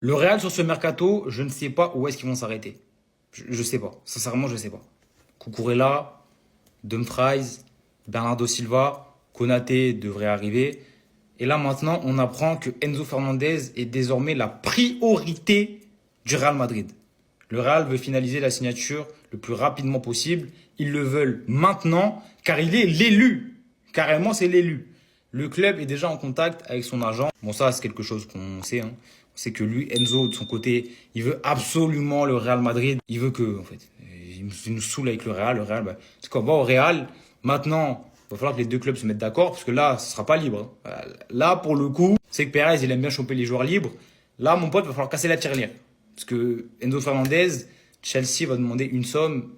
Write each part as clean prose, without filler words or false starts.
Le Real sur ce mercato, je ne sais pas où est-ce qu'ils vont s'arrêter. Je sais pas. Sincèrement, je sais pas. Cucurella, Dumfries, Bernardo Silva, Konaté devrait arriver. Et là maintenant, on apprend que Enzo Fernandez est désormais la priorité du Real Madrid. Le Real veut finaliser la signature le plus rapidement possible. Ils le veulent maintenant car il est l'élu. Carrément, c'est l'élu. Le club est déjà en contact avec son agent. Bon, ça, c'est quelque chose qu'on sait. Hein. On sait que lui, Enzo, de son côté, il veut absolument le Real Madrid. Il veut que, en fait, il nous saoule avec le Real. Le Real, bah, c'est qu'on va au Real. Maintenant, il va falloir que les deux clubs se mettent d'accord parce que là, ce sera pas libre. Hein. Là, pour le coup, c'est que Perez, il aime bien choper les joueurs libres. Là, mon pote, il va falloir casser la tirelire. Parce que Enzo Fernandez, Chelsea va demander une somme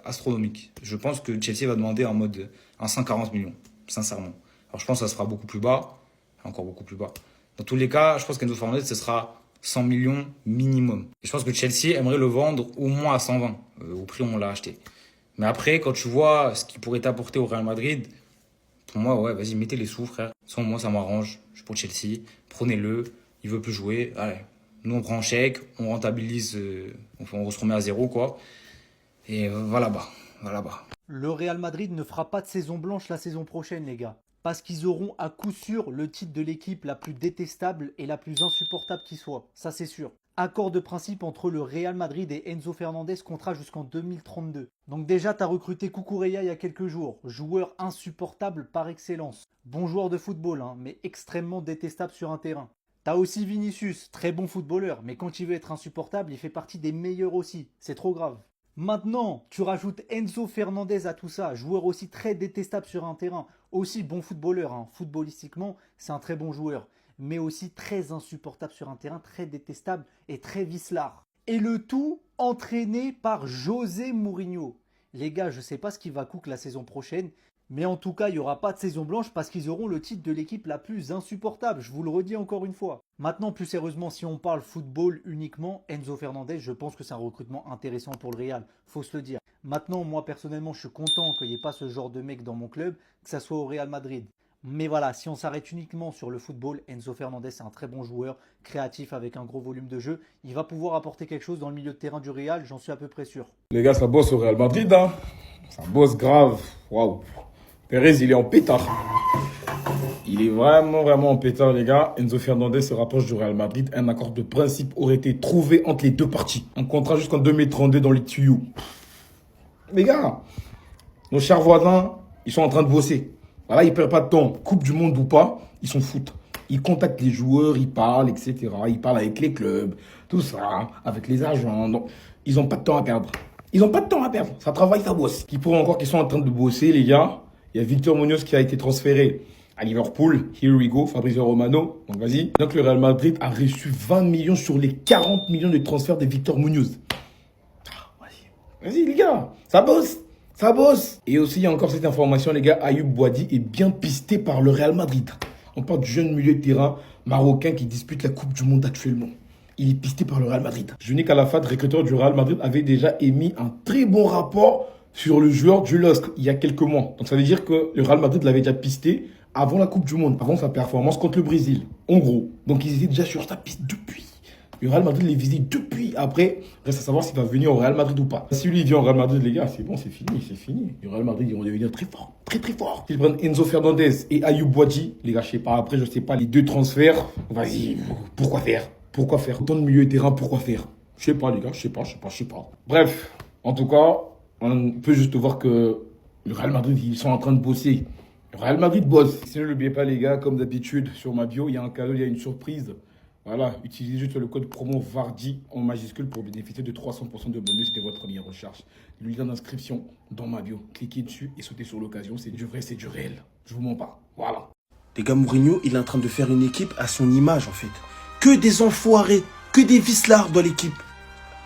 astronomique. Je pense que Chelsea va demander en mode un 140 millions, sincèrement. Alors je pense que ça sera beaucoup plus bas, encore beaucoup plus bas. Dans tous les cas, je pense qu'Enzo Fernandez, ce sera 100 millions minimum. Et je pense que Chelsea aimerait le vendre au moins à 120, au prix où on l'a acheté. Mais après, quand tu vois ce qu'il pourrait t'apporter au Real Madrid, pour moi, ouais, vas-y, mettez les sous, frère. Sans moi, ça m'arrange. Je suis pour Chelsea. Prenez-le. Il veut plus jouer. Allez. Nous, on prend un chèque, on rentabilise, on se remet à zéro, quoi. Et voilà bas. Voilà bas. Le Real Madrid ne fera pas de saison blanche la saison prochaine, les gars. Parce qu'ils auront à coup sûr le titre de l'équipe la plus détestable et la plus insupportable qui soit. Ça, c'est sûr. Accord de principe entre le Real Madrid et Enzo Fernandez, contrat jusqu'en 2032. Donc déjà, t'as recruté Cucurella il y a quelques jours. Joueur insupportable par excellence. Bon joueur de football, hein, mais extrêmement détestable sur un terrain. T'as aussi Vinicius, très bon footballeur, mais quand il veut être insupportable, il fait partie des meilleurs aussi. C'est trop grave. Maintenant, tu rajoutes Enzo Fernandez à tout ça, joueur aussi très détestable sur un terrain, aussi bon footballeur, hein. Footballistiquement, c'est un très bon joueur, mais aussi très insupportable sur un terrain, très détestable et très vicelard. Et le tout entraîné par José Mourinho. Les gars, je ne sais pas ce qui va cook la saison prochaine, mais en tout cas, il n'y aura pas de saison blanche parce qu'ils auront le titre de l'équipe la plus insupportable, je vous le redis encore une fois. Maintenant, plus sérieusement, si on parle football uniquement, Enzo Fernandez, je pense que c'est un recrutement intéressant pour le Real, faut se le dire. Maintenant, moi personnellement, je suis content qu'il n'y ait pas ce genre de mec dans mon club, que ça soit au Real Madrid. Mais voilà, si on s'arrête uniquement sur le football, Enzo Fernandez c'est un très bon joueur, créatif avec un gros volume de jeu. Il va pouvoir apporter quelque chose dans le milieu de terrain du Real, j'en suis à peu près sûr. Les gars, ça bosse au Real Madrid, hein. Ça bosse grave. Waouh. Perez, il est en pétard. Il est vraiment en pétard, les gars. Enzo Fernandez se rapproche du Real Madrid. Un accord de principe aurait été trouvé entre les deux parties. Un contrat jusqu'en 2032 dans les tuyaux. Les gars, nos chers voisins, ils sont en train de bosser. Voilà, ils ne perdent pas de temps. Coupe du monde ou pas, ils s'en foutent. Ils contactent les joueurs, ils parlent, etc. Ils parlent avec les clubs, tout ça, avec les agents. Donc, ils n'ont pas de temps à perdre. Ils n'ont pas de temps à perdre. Ça travaille, ça bosse. Qui pourront encore qu'ils sont en train de bosser, les gars. Il y a Victor Munoz qui a été transféré à Liverpool. Here we go, Fabrizio Romano. Donc vas-y. Donc le Real Madrid a reçu 20 millions sur les 40 millions de transferts de Victor Munoz. Vas-y. Vas-y, les gars. Ça bosse. Ça bosse. Et aussi, il y a encore cette information, les gars. Ayoub Boadi est bien pisté par le Real Madrid. On parle du jeune milieu de terrain marocain qui dispute la Coupe du Monde actuellement. Il est pisté par le Real Madrid. Juni Calafat, recruteur du Real Madrid, avait déjà émis un très bon rapport sur le joueur du LOSC il y a quelques mois. Donc ça veut dire que le Real Madrid l'avait déjà pisté avant la Coupe du Monde, avant sa performance contre le Brésil, en gros. Donc ils étaient déjà sur sa piste depuis. Le Real Madrid les visite depuis. Après, reste à savoir s'il va venir au Real Madrid ou pas. Si lui il vient au Real Madrid, les gars, c'est bon, c'est fini, c'est fini. Le Real Madrid, ils vont devenir très fort, très fort. S'ils prennent Enzo Fernandez et Ayoub Boadi, les gars, je sais pas, après, je sais pas, les deux transferts, vas-y, pourquoi faire? Pourquoi faire? Autant de milieu de terrain, pourquoi faire? Je sais pas, les gars, je sais pas. Bref, en tout cas, on peut juste voir que le Real Madrid, ils sont en train de bosser. Le Real Madrid bosse. Sinon, n'oubliez pas, les gars, comme d'habitude, sur ma bio, il y a un cadeau, il y a une surprise. Voilà, utilisez juste le code promo VARDI en majuscule pour bénéficier de 300% de bonus dès votre première recherche. Le lien d'inscription dans ma bio. Cliquez dessus et sautez sur l'occasion. C'est du vrai, c'est du réel. Je vous mens pas. Voilà. Les gars, Mourinho, il est en train de faire une équipe à son image, en fait. Que des enfoirés, que des vicelards dans l'équipe.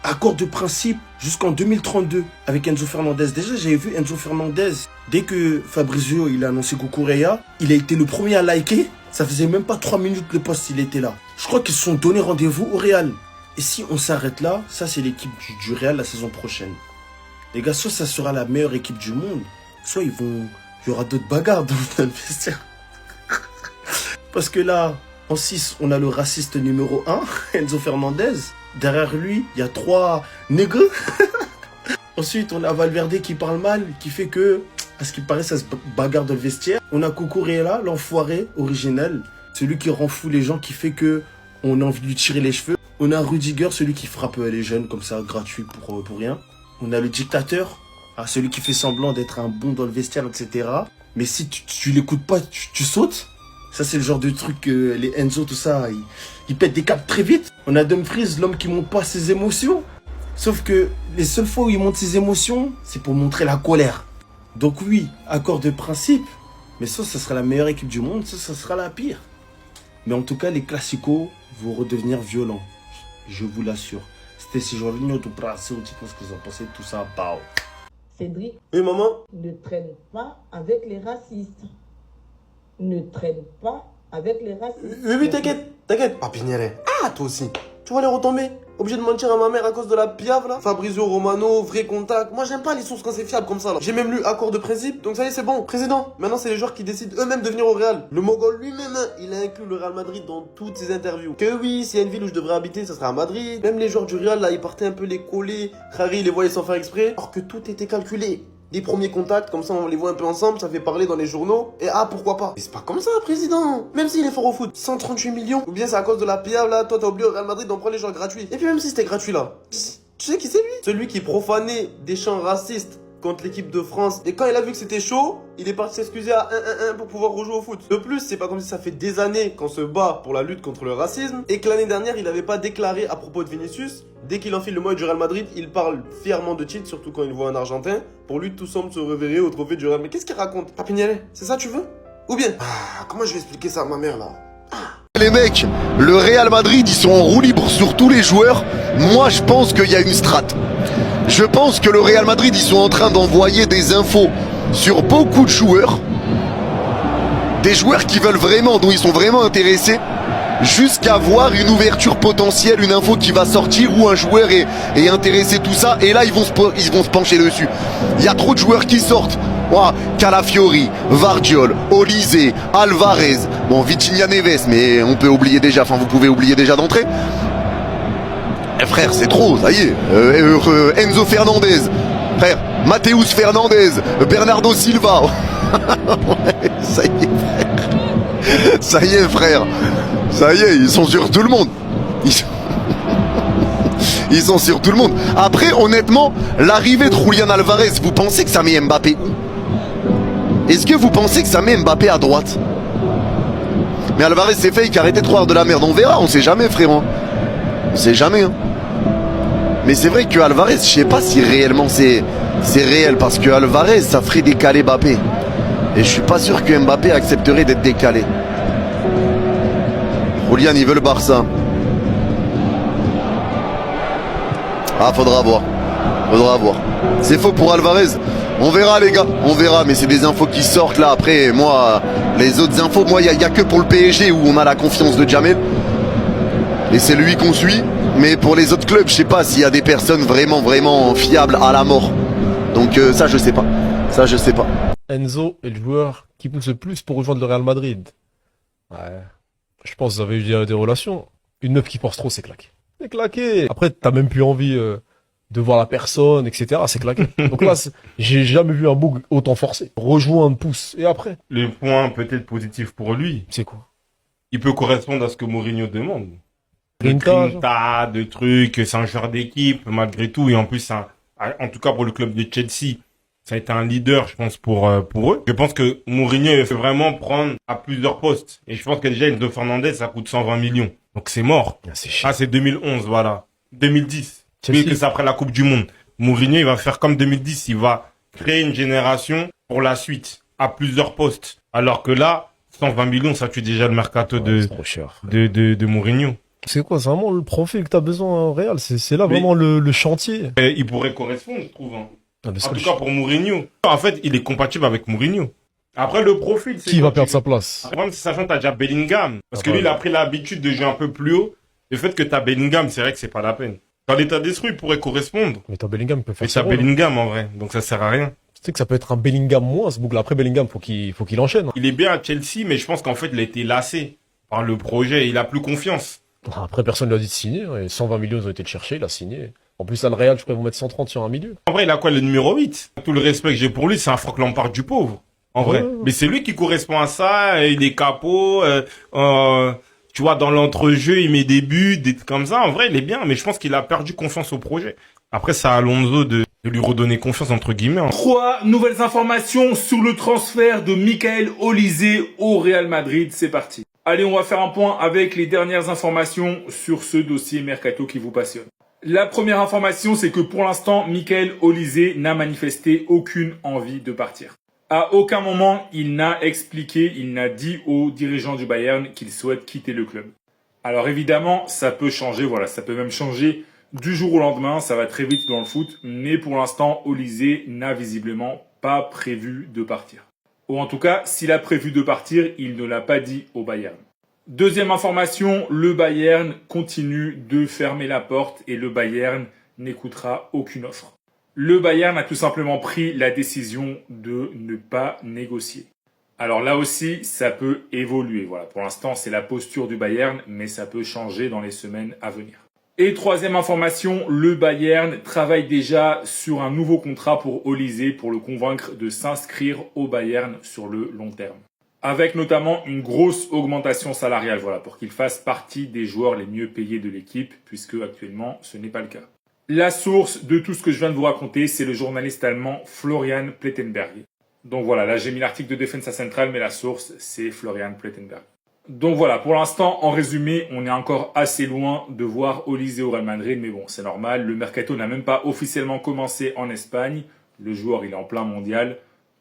Accord de principe jusqu'en 2032 avec Enzo Fernandez. Déjà, j'avais vu Enzo Fernandez. Dès que Fabrizio il a annoncé Cucurella, il a été le premier à liker. Ça faisait même pas 3 minutes le poste, il était là. Je crois qu'ils se sont donné rendez-vous au Real. Et si on s'arrête là, ça c'est l'équipe du Real la saison prochaine. Les gars, soit ça sera la meilleure équipe du monde, soit il y aura d'autres bagarres dans le vestiaire. Parce que là, En 6, on a le raciste numéro 1, Enzo Fernandez. Derrière lui, il y a 3 nègres. Ensuite, on a Valverde qui parle mal, qui fait que, à ce qu'il paraît, ça se bagarre dans le vestiaire. On a Cucurella, l'enfoiré originel. Celui qui rend fou les gens, qui fait que on a envie de lui tirer les cheveux. On a Rudiger, celui qui frappe les jeunes comme ça, gratuit pour rien. On a le dictateur, celui qui fait semblant d'être un bon dans le vestiaire, etc. Mais si tu l'écoutes pas, tu sautes. Ça, c'est le genre de truc que les Enzo, tout ça, ils pètent des câbles très vite. On a Dumfries, l'homme qui montre pas ses émotions. Sauf que les seules fois où il montre ses émotions, c'est pour montrer la colère. Donc oui, accord de principe. Mais ça sera la meilleure équipe du monde, ça sera la pire. Mais en tout cas, les classicos vont redevenir violents. Je vous l'assure. C'était si Jorginho tout placé, dites-moi ce que vous en pensez, tout ça, bao. Cédric, Oui, maman? ne traîne pas avec les racistes. Ne traîne pas avec les racistes. Oui, t'inquiète. Papiniere. Ah, toi aussi. Tu vas les retomber. Obligé de mentir à ma mère à cause de la piave, là. Fabrizio Romano, vrai contact. Moi, j'aime pas les sources quand c'est fiable comme ça, là. J'ai même lu accord de principe. Donc, ça y est, c'est bon. Président. Maintenant, c'est les joueurs qui décident eux-mêmes de venir au Real. Le Mogol lui-même, hein, il a inclus le Real Madrid dans toutes ses interviews. Que oui, s'il y a une ville où je devrais habiter, ça sera à Madrid. Même les joueurs du Real, là, ils partaient un peu les coller. Harry, les voyait sans faire exprès. Alors que tout était calculé. Des premiers contacts, comme ça on les voit un peu ensemble, ça fait parler dans les journaux. Et pourquoi pas? Mais c'est pas comme ça, président. Même s'il est fort au foot, 138 millions. Ou bien c'est à cause de la PIA, là, toi t'as oublié au Real Madrid d'en prendre les gens gratuits. Et puis même si c'était gratuit là, tu sais qui c'est lui? Celui qui profanait des chants racistes contre l'équipe de France. Et quand il a vu que c'était chaud, il est parti s'excuser à 1-1-1 pour pouvoir rejouer au foot. De plus, c'est pas comme si ça fait des années qu'on se bat pour la lutte contre le racisme et que l'année dernière, il avait pas déclaré à propos de Vinicius. Dès qu'il enfile le maillot du Real Madrid, il parle fièrement de titre, surtout quand il voit un Argentin. Pour lui, tout semble se révéler au trophée du Real. Mais qu'est-ce qu'il raconte? Papiniere, c'est ça tu veux? Ou bien, comment je vais expliquer ça à ma mère là? Les mecs, le Real Madrid, ils sont en roue libre sur tous les joueurs. Moi, je pense qu'il y a une strate. Je pense que le Real Madrid, ils sont en train d'envoyer des infos sur beaucoup de joueurs. Des joueurs qui veulent vraiment, dont ils sont vraiment intéressés. Jusqu'à voir une ouverture potentielle, une info qui va sortir où un joueur est intéressé, tout ça. Et là, ils vont se pencher dessus. Il y a trop de joueurs qui sortent. Ouah, Calafiori, Vardiol, Olise, Alvarez, bon, Vitinha Neves, mais on peut oublier déjà, enfin vous pouvez oublier déjà d'entrée. Eh, frère, c'est trop, ça y est. Enzo Fernandez, frère, Mateus Fernandez, Bernardo Silva. Ouais, ça y est, frère. Ça y est, frère. Ça y est, ils sont sur tout le monde. Ils sont sur tout le monde. Après, honnêtement, l'arrivée de Julian Alvarez, vous pensez que ça met Mbappé où? Est-ce que vous pensez que ça met Mbappé à droite? Mais Alvarez, c'est fake, arrêtez de croire de la merde. On verra, on sait jamais, frérot. On sait jamais, hein. Mais c'est vrai que Alvarez, je sais pas si réellement c'est réel, parce que Alvarez, ça ferait décaler Mbappé. Et je suis pas sûr que Mbappé accepterait d'être décalé. Julian, il veut le Barça. Faudra voir. Faudra voir. C'est faux pour Alvarez. On verra, les gars. On verra. Mais c'est des infos qui sortent là. Après, moi, les autres infos, moi, il n'y a que pour le PSG où on a la confiance de Jamel. Et c'est lui qu'on suit. Mais pour les autres clubs, je sais pas s'il y a des personnes vraiment fiables à la mort. Donc ça, je sais pas. Ça, je sais pas. Enzo est le joueur qui pousse le plus pour rejoindre le Real Madrid. Ouais. Je pense que vous avez eu des relations. Une meuf qui pense trop, c'est claqué. C'est claqué. Après, t'as même plus envie de voir la personne, etc. C'est claqué. Donc là, j'ai jamais vu un bug autant forcé. Rejoindre, pouce. Et après? Le point peut-être positif pour lui, c'est quoi? Il peut correspondre à ce que Mourinho demande. Grinta, de trucs, c'est un joueur d'équipe, malgré tout. Et en plus, en tout cas pour le club de Chelsea, ça a été un leader, je pense, pour eux. Je pense que Mourinho, il fait vraiment prendre à plusieurs postes. Et je pense que déjà, Enzo Fernandez, ça coûte 120 millions. Donc c'est mort. C'est 2011, voilà. 2010. Oui, que c'est après la Coupe du Monde. Mourinho, il va faire comme 2010. Il va créer une génération pour la suite, à plusieurs postes. Alors que là, 120 millions, ça tue déjà le mercato de Mourinho. C'est quoi? C'est vraiment le profil que t'as besoin au Real. C'est là vraiment le chantier. Il pourrait correspondre, je trouve. En tout cas pour Mourinho. En fait, il est compatible avec Mourinho. Après, le profil, c'est... Qui va perdre sa place? Même si sachant que t'as déjà Bellingham. Parce que lui, il a pris l'habitude de jouer un peu plus haut. Le fait que t'as Bellingham, c'est vrai que c'est pas la peine. Dans l'état d'esprit, il pourrait correspondre. Mais t'as Bellingham, il peut faire ça. Mais t'as Bellingham, en vrai. Donc ça sert à rien. Tu sais que ça peut être un Bellingham moins, ce boucle. Après Bellingham, faut qu'il enchaîne. Il est bien à Chelsea, mais je pense qu'en fait, il a été lassé par le projet. Il a plus confiance. Après, personne ne lui a dit de signer. Et 120 millions, ils ont été le chercher, il a signé. En plus, là, le Real, je crois qu'ils vont mettre 130 sur un milieu. En vrai, il a quoi, le numéro 8? Tout le respect que j'ai pour lui, c'est un Franck Lampard du pauvre. En vrai. Mais c'est lui qui correspond à ça. Il est capot. Tu vois, dans l'entrejeu, il met des buts, des trucs comme ça. En vrai, il est bien. Mais je pense qu'il a perdu confiance au projet. Après, c'est à Alonso de lui redonner confiance, entre guillemets. 3 nouvelles informations sur le transfert de Michael Olise au Real Madrid. C'est parti. Allez, on va faire un point avec les dernières informations sur ce dossier Mercato qui vous passionne. La première information, c'est que pour l'instant, Michael Olise n'a manifesté aucune envie de partir. À aucun moment, il n'a expliqué, il n'a dit aux dirigeants du Bayern qu'il souhaite quitter le club. Alors évidemment, ça peut changer, voilà, ça peut même changer du jour au lendemain, ça va très vite dans le foot, mais pour l'instant, Olise n'a visiblement pas prévu de partir. Ou en tout cas, s'il a prévu de partir, il ne l'a pas dit au Bayern. Deuxième information, le Bayern continue de fermer la porte et le Bayern n'écoutera aucune offre. Le Bayern a tout simplement pris la décision de ne pas négocier. Alors là aussi, ça peut évoluer. Voilà, pour l'instant, c'est la posture du Bayern, mais ça peut changer dans les semaines à venir. Et troisième information, le Bayern travaille déjà sur un nouveau contrat pour Olise pour le convaincre de s'inscrire au Bayern sur le long terme. Avec notamment une grosse augmentation salariale, voilà, pour qu'il fasse partie des joueurs les mieux payés de l'équipe, puisque actuellement, ce n'est pas le cas. La source de tout ce que je viens de vous raconter, c'est le journaliste allemand Florian Plettenberg. Donc voilà, là j'ai mis l'article de Defensa Central, mais la source, c'est Florian Plettenberg. Donc voilà, pour l'instant, en résumé, on est encore assez loin de voir Olise au Real Madrid, mais bon, c'est normal, le mercato n'a même pas officiellement commencé en Espagne, le joueur il est en plein mondial,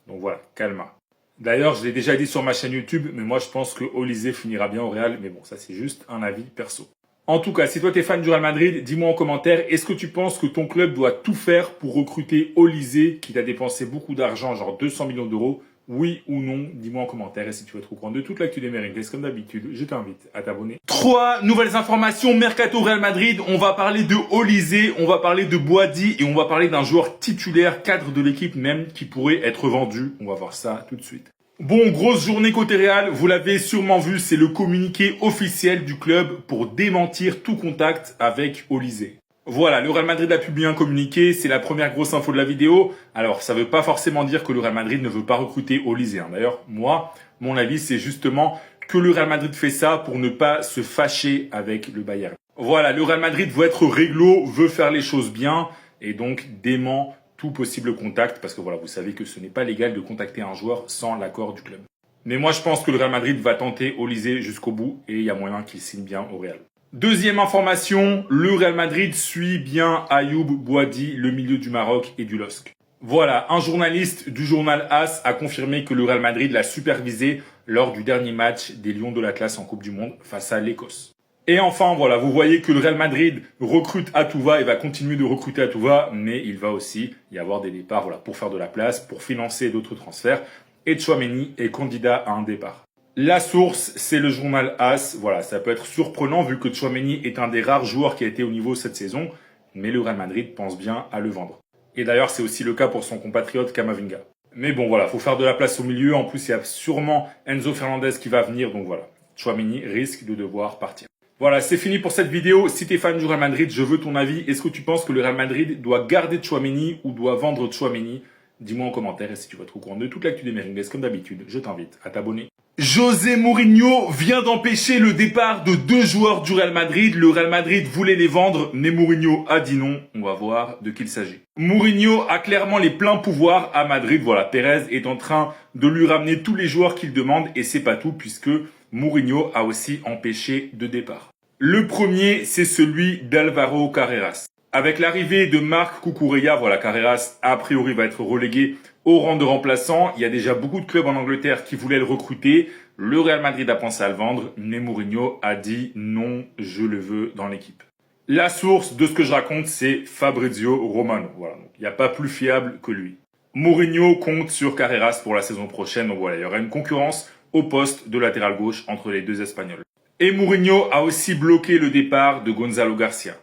donc voilà, calma. D'ailleurs, je l'ai déjà dit sur ma chaîne YouTube, mais moi je pense que Olise finira bien au Real, mais bon, ça c'est juste un avis perso. En tout cas, si toi t'es fan du Real Madrid, dis-moi en commentaire, est-ce que tu penses que ton club doit tout faire pour recruter Olise, qui t'a dépensé beaucoup d'argent, genre 200 millions d'euros? Oui ou non? Dis-moi en commentaire. Et si tu veux être au courant de toute l'actu des Merengues, comme d'habitude, je t'invite à t'abonner. 3 nouvelles informations Mercato Real Madrid. On va parler de Olise, on va parler de Boadi et on va parler d'un joueur titulaire, cadre de l'équipe même, qui pourrait être vendu. On va voir ça tout de suite. Bon, grosse journée côté Real, vous l'avez sûrement vu, c'est le communiqué officiel du club pour démentir tout contact avec Olise. Voilà, le Real Madrid a publié un communiqué, c'est la première grosse info de la vidéo. Alors, ça veut pas forcément dire que le Real Madrid ne veut pas recruter Olise. D'ailleurs, moi, mon avis, c'est justement que le Real Madrid fait ça pour ne pas se fâcher avec le Bayern. Voilà, le Real Madrid veut être réglo, veut faire les choses bien et donc dément tout possible contact, parce que voilà, vous savez que ce n'est pas légal de contacter un joueur sans l'accord du club. Mais moi, je pense que le Real Madrid va tenter Olise jusqu'au bout, et il y a moyen qu'il signe bien au Real. Deuxième information, le Real Madrid suit bien Ayoub Boadi, le milieu du Maroc et du LOSC. Voilà, un journaliste du journal AS a confirmé que le Real Madrid l'a supervisé lors du dernier match des Lions de l'Atlas en Coupe du Monde face à l'Écosse. Et enfin, voilà, vous voyez que le Real Madrid recrute à tout va et va continuer de recruter à tout va, mais il va aussi y avoir des départs, voilà, pour faire de la place, pour financer d'autres transferts. Et Tchouaméni est candidat à un départ. La source, c'est le journal AS. Voilà, ça peut être surprenant vu que Tchouaméni est un des rares joueurs qui a été au niveau cette saison, mais le Real Madrid pense bien à le vendre. Et d'ailleurs, c'est aussi le cas pour son compatriote Camavinga. Mais bon, voilà, faut faire de la place au milieu. En plus, il y a sûrement Enzo Fernandez qui va venir, donc voilà, Tchouaméni risque de devoir partir. Voilà, c'est fini pour cette vidéo. Si t'es fan du Real Madrid, je veux ton avis. Est-ce que tu penses que le Real Madrid doit garder Tchouaméni ou doit vendre Tchouaméni? Dis-moi en commentaire et si tu veux être au courant de toute l'actu des Merengues, comme d'habitude, je t'invite à t'abonner. José Mourinho vient d'empêcher le départ de 2 joueurs du Real Madrid. Le Real Madrid voulait les vendre, mais Mourinho a dit non. On va voir de qui il s'agit. Mourinho a clairement les pleins pouvoirs à Madrid. Voilà, Pérez est en train de lui ramener tous les joueurs qu'il demande et c'est pas tout puisque Mourinho a aussi empêché 2 départs. Le premier, c'est celui d'Alvaro Carreras. Avec l'arrivée de Marc Cucurella, voilà, Carreras a priori va être relégué au rang de remplaçant. Il y a déjà beaucoup de clubs en Angleterre qui voulaient le recruter. Le Real Madrid a pensé à le vendre, mais Mourinho a dit non, je le veux dans l'équipe. La source de ce que je raconte, c'est Fabrizio Romano. Voilà, donc il n'y a pas plus fiable que lui. Mourinho compte sur Carreras pour la saison prochaine. Donc voilà, il y aura une concurrence au poste de latéral gauche entre les 2 Espagnols. Et Mourinho a aussi bloqué le départ de Gonzalo Garcia.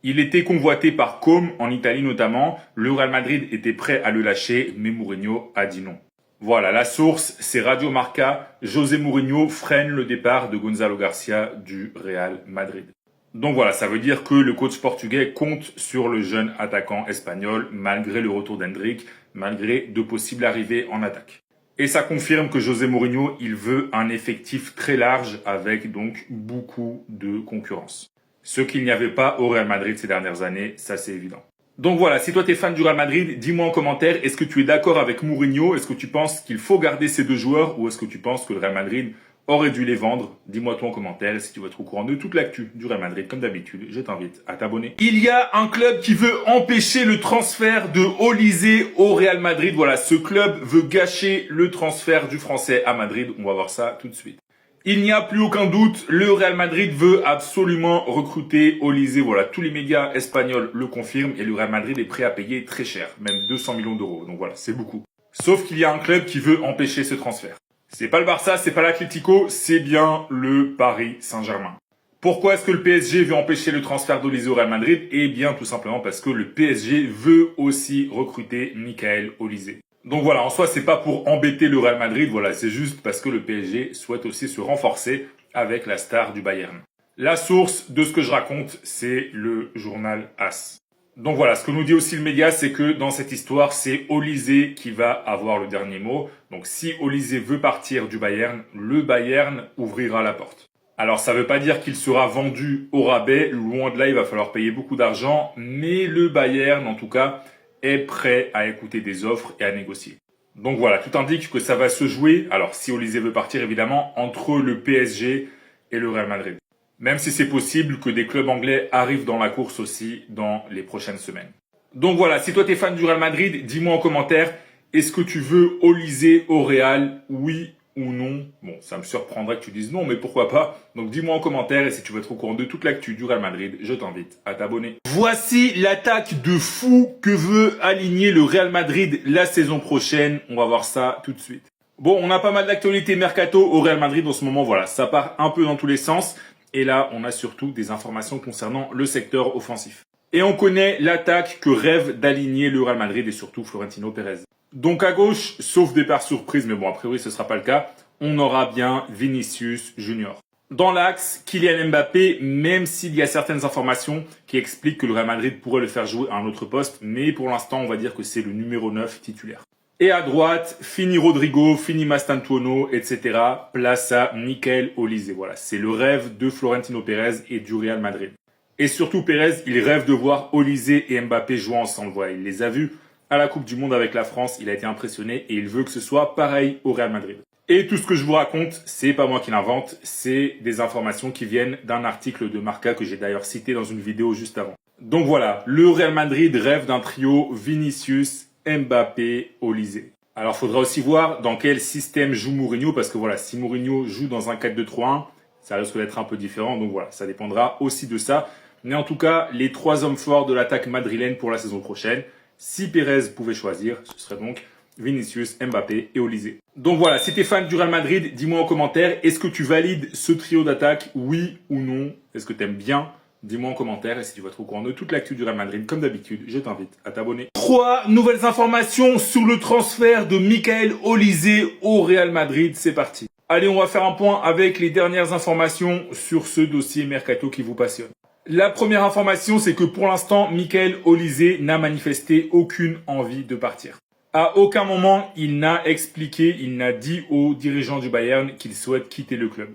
Il était convoité par Com en Italie notamment. Le Real Madrid était prêt à le lâcher, mais Mourinho a dit non. Voilà, la source, c'est Radio Marca. José Mourinho freine le départ de Gonzalo Garcia du Real Madrid. Donc voilà, ça veut dire que le coach portugais compte sur le jeune attaquant espagnol malgré le retour d'Hendrick, malgré de possibles arrivées en attaque. Et ça confirme que José Mourinho, il veut un effectif très large avec donc beaucoup de concurrence. Ce qu'il n'y avait pas au Real Madrid ces dernières années, ça c'est évident. Donc voilà, si toi t'es fan du Real Madrid, dis-moi en commentaire, est-ce que tu es d'accord avec Mourinho? Est-ce que tu penses qu'il faut garder ces deux joueurs ou est-ce que tu penses que le Real Madrid aurait dû les vendre? Dis-moi toi en commentaire. Si tu veux être au courant de toute l'actu du Real Madrid, comme d'habitude, je t'invite à t'abonner. Il y a un club qui veut empêcher le transfert de Olise au Real Madrid. Voilà, ce club veut gâcher le transfert du Français à Madrid. On va voir ça tout de suite. Il n'y a plus aucun doute, le Real Madrid veut absolument recruter Olise. Voilà, tous les médias espagnols le confirment et le Real Madrid est prêt à payer très cher, même 200 millions d'euros. Donc voilà, c'est beaucoup. Sauf qu'il y a un club qui veut empêcher ce transfert. C'est pas le Barça, c'est pas l'Atlético, c'est bien le Paris Saint-Germain. Pourquoi est-ce que le PSG veut empêcher le transfert d'Olise au Real Madrid? Eh bien, tout simplement parce que le PSG veut aussi recruter Michael Olise. Donc voilà, en soi, c'est pas pour embêter le Real Madrid, voilà, c'est juste parce que le PSG souhaite aussi se renforcer avec la star du Bayern. La source de ce que je raconte, c'est le journal AS. Donc voilà, ce que nous dit aussi le média, c'est que dans cette histoire, c'est Olise qui va avoir le dernier mot. Donc si Olise veut partir du Bayern, le Bayern ouvrira la porte. Alors ça veut pas dire qu'il sera vendu au rabais, loin de là, il va falloir payer beaucoup d'argent, mais le Bayern, en tout cas, est prêt à écouter des offres et à négocier. Donc voilà, tout indique que ça va se jouer, alors si Olise veut partir évidemment, entre le PSG et le Real Madrid. Même si c'est possible que des clubs anglais arrivent dans la course aussi dans les prochaines semaines. Donc voilà, si toi t'es fan du Real Madrid, dis-moi en commentaire, est-ce que tu veux Olise au Real, oui ou non? Bon, ça me surprendrait que tu dises non, mais pourquoi pas? Donc dis-moi en commentaire et si tu veux être au courant de toute l'actu du Real Madrid, je t'invite à t'abonner. Voici l'attaque de fou que veut aligner le Real Madrid la saison prochaine. On va voir ça tout de suite. Bon, on a pas mal d'actualités mercato au Real Madrid en ce moment, voilà, ça part un peu dans tous les sens. Et là, on a surtout des informations concernant le secteur offensif. Et on connaît l'attaque que rêve d'aligner le Real Madrid et surtout Florentino Pérez. Donc à gauche, sauf départ surprise, mais bon, a priori ce sera pas le cas, on aura bien Vinicius Junior. Dans l'axe, Kylian Mbappé, même s'il y a certaines informations qui expliquent que le Real Madrid pourrait le faire jouer à un autre poste, mais pour l'instant, on va dire que c'est le numéro 9 titulaire. Et à droite, fini Rodrigo, fini Mastantuono, etc. Place à Michael Olise. Voilà, c'est le rêve de Florentino Pérez et du Real Madrid. Et surtout, Pérez, il rêve de voir Olise et Mbappé jouer ensemble. Voilà, il les a vus à la Coupe du Monde avec la France, il a été impressionné et il veut que ce soit pareil au Real Madrid. Et tout ce que je vous raconte, c'est pas moi qui l'invente, c'est des informations qui viennent d'un article de Marca que j'ai d'ailleurs cité dans une vidéo juste avant. Donc voilà, le Real Madrid rêve d'un trio Vinicius, Mbappé, Olise. Alors, faudra aussi voir dans quel système joue Mourinho, parce que voilà, si Mourinho joue dans un 4-2-3-1, ça risque d'être un peu différent, donc voilà, ça dépendra aussi de ça. Mais en tout cas, les trois hommes forts de l'attaque madrilène pour la saison prochaine, si Pérez pouvait choisir, ce serait donc Vinicius, Mbappé et Olise. Donc voilà, si t'es fan du Real Madrid, dis-moi en commentaire, est-ce que tu valides ce trio d'attaque, oui ou non? Est-ce que t'aimes bien? Dis-moi en commentaire et si tu veux être au courant de toute l'actu du Real Madrid, comme d'habitude, je t'invite à t'abonner. 3 nouvelles informations sur le transfert de Michael Olise au Real Madrid. C'est parti. Allez, on va faire un point avec les dernières informations sur ce dossier mercato qui vous passionne. La première information, c'est que pour l'instant, Michael Olise n'a manifesté aucune envie de partir. À aucun moment, il n'a expliqué, il n'a dit aux dirigeants du Bayern qu'il souhaite quitter le club.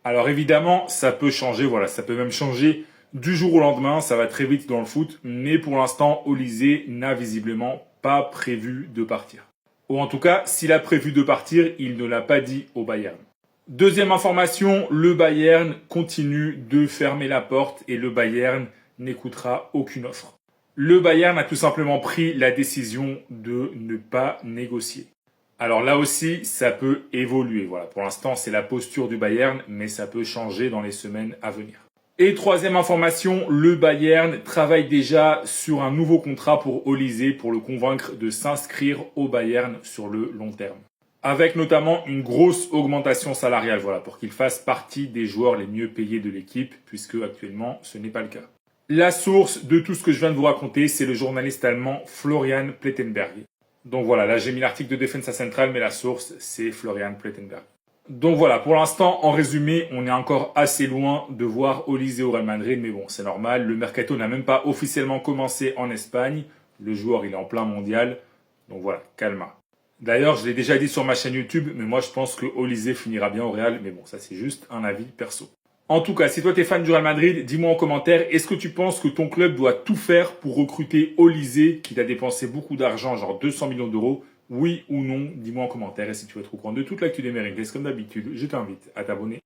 Alors évidemment, ça peut changer, voilà, ça peut même changer du jour au lendemain, ça va très vite dans le foot, mais pour l'instant, Olise n'a visiblement pas prévu de partir. Ou en tout cas, s'il a prévu de partir, il ne l'a pas dit au Bayern. Deuxième information, le Bayern continue de fermer la porte et le Bayern n'écoutera aucune offre. Le Bayern a tout simplement pris la décision de ne pas négocier. Alors là aussi, ça peut évoluer. Voilà, pour l'instant, c'est la posture du Bayern, mais ça peut changer dans les semaines à venir. Et troisième information, le Bayern travaille déjà sur un nouveau contrat pour Olise pour le convaincre de s'inscrire au Bayern sur le long terme. Avec notamment une grosse augmentation salariale, voilà, pour qu'il fasse partie des joueurs les mieux payés de l'équipe, puisque actuellement, ce n'est pas le cas. La source de tout ce que je viens de vous raconter, c'est le journaliste allemand Florian Plettenberg. Donc voilà, là j'ai mis l'article de Defensa Central, mais la source c'est Florian Plettenberg. Donc voilà, pour l'instant, en résumé, on est encore assez loin de voir Olise au Real Madrid, mais bon, c'est normal. Le mercato n'a même pas officiellement commencé en Espagne. Le joueur, il est en plein mondial. Donc voilà, calma. D'ailleurs, je l'ai déjà dit sur ma chaîne YouTube, mais moi je pense que Olise finira bien au Real. Mais bon, ça c'est juste un avis perso. En tout cas, si toi t'es fan du Real Madrid, dis-moi en commentaire, est-ce que tu penses que ton club doit tout faire pour recruter Olise, qui t'a dépensé beaucoup d'argent, genre 200 millions d'euros? Oui ou non, dis-moi en commentaire. Et si tu veux être au courant de toute l'actu des Meringues, comme d'habitude, je t'invite à t'abonner.